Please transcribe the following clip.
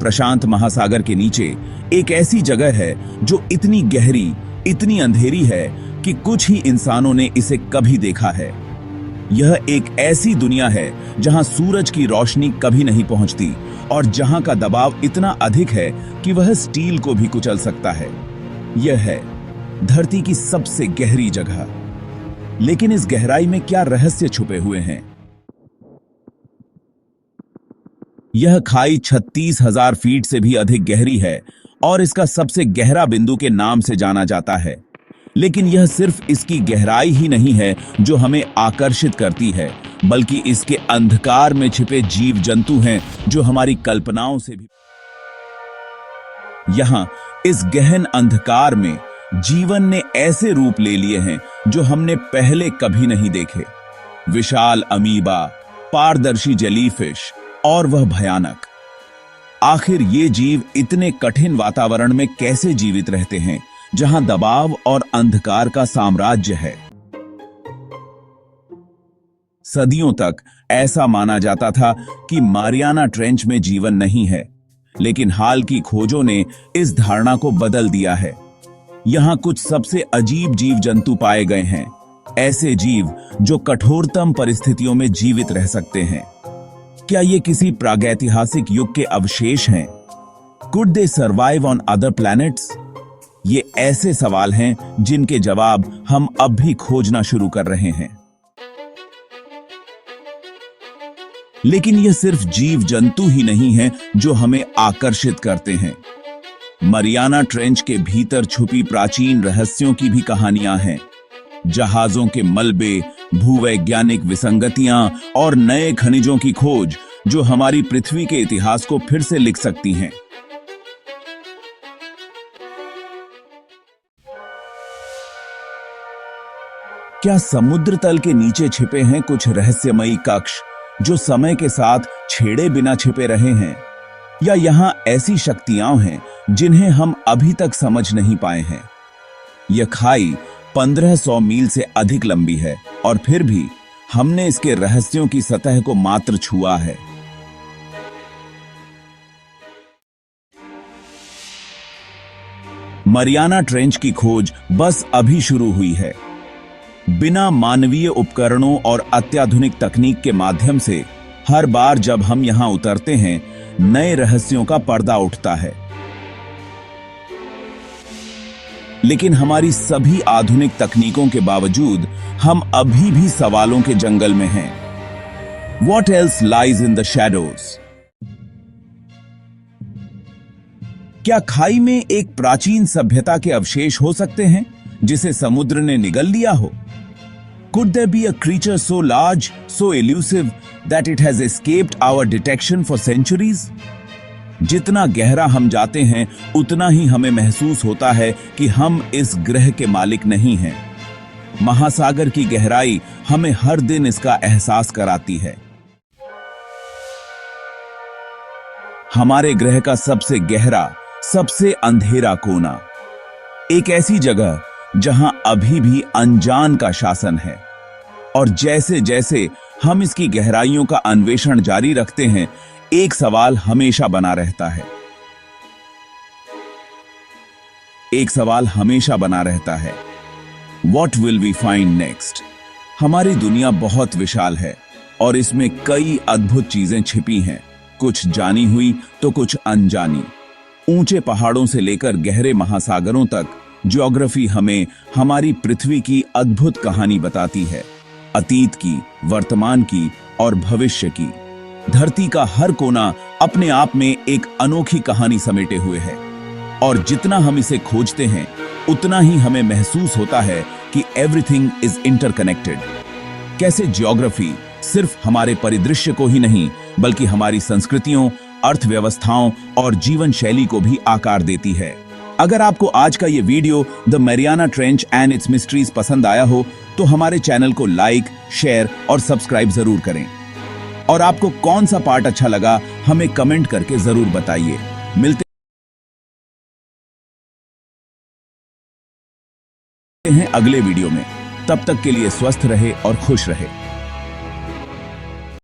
प्रशांत महासागर के नीचे एक ऐसी जगह है जो इतनी गहरी, इतनी अंधेरी है कि कुछ ही इंसानों ने इसे कभी देखा है। यह एक ऐसी दुनिया है जहां सूरज की रोशनी कभी नहीं पहुंचती और जहां का दबाव इतना अधिक है कि वह स्टील को भी कुचल सकता है। यह है धरती की सबसे गहरी जगह। लेकिन इस गहराई में क्या रहस्य छुपे हुए हैं? यह खाई 36,000 फीट से भी अधिक गहरी है और इसका सबसे गहरा बिंदु के नाम से जाना जाता है। लेकिन यह सिर्फ इसकी गहराई ही नहीं है जो हमें आकर्षित करती है, बल्कि इसके अंधकार में छिपे जीव जंतु हैं जो हमारी कल्पनाओं से भी। यहां इस गहन अंधकार में जीवन ने ऐसे रूप ले लिए हैं जो हमने पहले कभी नहीं देखे। विशाल अमीबा, पारदर्शी जेलीफिश और वह भयानक। आखिर ये जीव इतने कठिन वातावरण में कैसे जीवित रहते हैं जहां दबाव और अंधकार का साम्राज्य है? सदियों तक ऐसा माना जाता था कि मारियाना ट्रेंच में जीवन नहीं है, लेकिन हाल की खोजों ने इस धारणा को बदल दिया है। यहां कुछ सबसे अजीब जीव जंतु पाए गए हैं, ऐसे जीव जो कठोरतम परिस्थितियों में जीवित रह सकते हैं। क्या ये किसी प्रागैतिहासिक युग के अवशेष हैं? Could they survive on other planets? ये ऐसे सवाल हैं जिनके जवाब हम अब भी खोजना शुरू कर रहे हैं। लेकिन ये सिर्फ जीव जंतु ही नहीं हैं जो हमें आकर्षित करते हैं। मारियाना ट्रेंच के भीतर छुपी प्राचीन रहस्यों की भी कहानियां हैं। जहाजों के मलबे, भूवैज्ञानिक विसंगतियां और नए खनिजों की खोज जो हमारी पृथ्वी के इतिहास को फिर से लिख सकती हैं। क्या समुद्र तल के नीचे छिपे हैं कुछ रहस्यमयी कक्ष जो समय के साथ छेड़े बिना छिपे रहे हैं? या यहां ऐसी शक्तियां हैं जिन्हें हम अभी तक समझ नहीं पाए हैं? यह खाई 1500 मील से अधिक लंबी है और फिर भी हमने इसके रहस्यों की सतह को मात्र छुआ है। मारियाना ट्रेंच की खोज बस अभी शुरू हुई है। बिना मानवीय उपकरणों और अत्याधुनिक तकनीक के माध्यम से हर बार जब हम यहां उतरते हैं, नए रहस्यों का पर्दा उठता है। लेकिन हमारी सभी आधुनिक तकनीकों के बावजूद हम अभी भी सवालों के जंगल में हैं। What else lies in the shadows? क्या खाई में एक प्राचीन सभ्यता के अवशेष हो सकते हैं जिसे समुद्र ने निगल लिया हो? Could there be a creature so large, so elusive that it has escaped our detection for centuries? जितना गहरा हम जाते हैं उतना ही हमें महसूस होता है कि हम इस ग्रह के मालिक नहीं हैं। महासागर की गहराई हमें हर दिन इसका एहसास कराती है। हमारे ग्रह का सबसे गहरा, सबसे अंधेरा कोना, एक ऐसी जगह जहां अभी भी अनजान का शासन है। और जैसे जैसे हम इसकी गहराइयों का अन्वेषण जारी रखते हैं, एक सवाल हमेशा बना रहता है। एक सवाल हमेशा बना रहता है, What will we find next? हमारी दुनिया बहुत विशाल है और इसमें कई अद्भुत चीजें छिपी हैं, कुछ जानी हुई तो कुछ अनजानी। ऊंचे पहाड़ों से लेकर गहरे महासागरों तक ज्योग्राफी हमें हमारी पृथ्वी की अद्भुत कहानी बताती है, अतीत की, वर्तमान की और भविष्य की। धरती का हर कोना अपने आप में एक अनोखी कहानी समेटे हुए है और जितना हम इसे खोजते हैं उतना ही हमें महसूस होता है कि एवरीथिंग इज इंटरकनेक्टेड। कैसे ज्योग्राफी सिर्फ हमारे परिदृश्य को ही नहीं बल्कि हमारी संस्कृतियों, अर्थव्यवस्थाओं और जीवन शैली को भी आकार देती है। अगर आपको आज का ये video the Mariana trench and it's mysteries पसंद आया हो तो हमारे चैनल को लाइक, शेयर और सब्सक्राइब जरूर करें। और आपको कौन सा पार्ट अच्छा लगा हमें कमेंट करके जरूर बताइए। मिलते हैं अगले वीडियो में। तब तक के लिए स्वस्थ रहे और खुश रहे।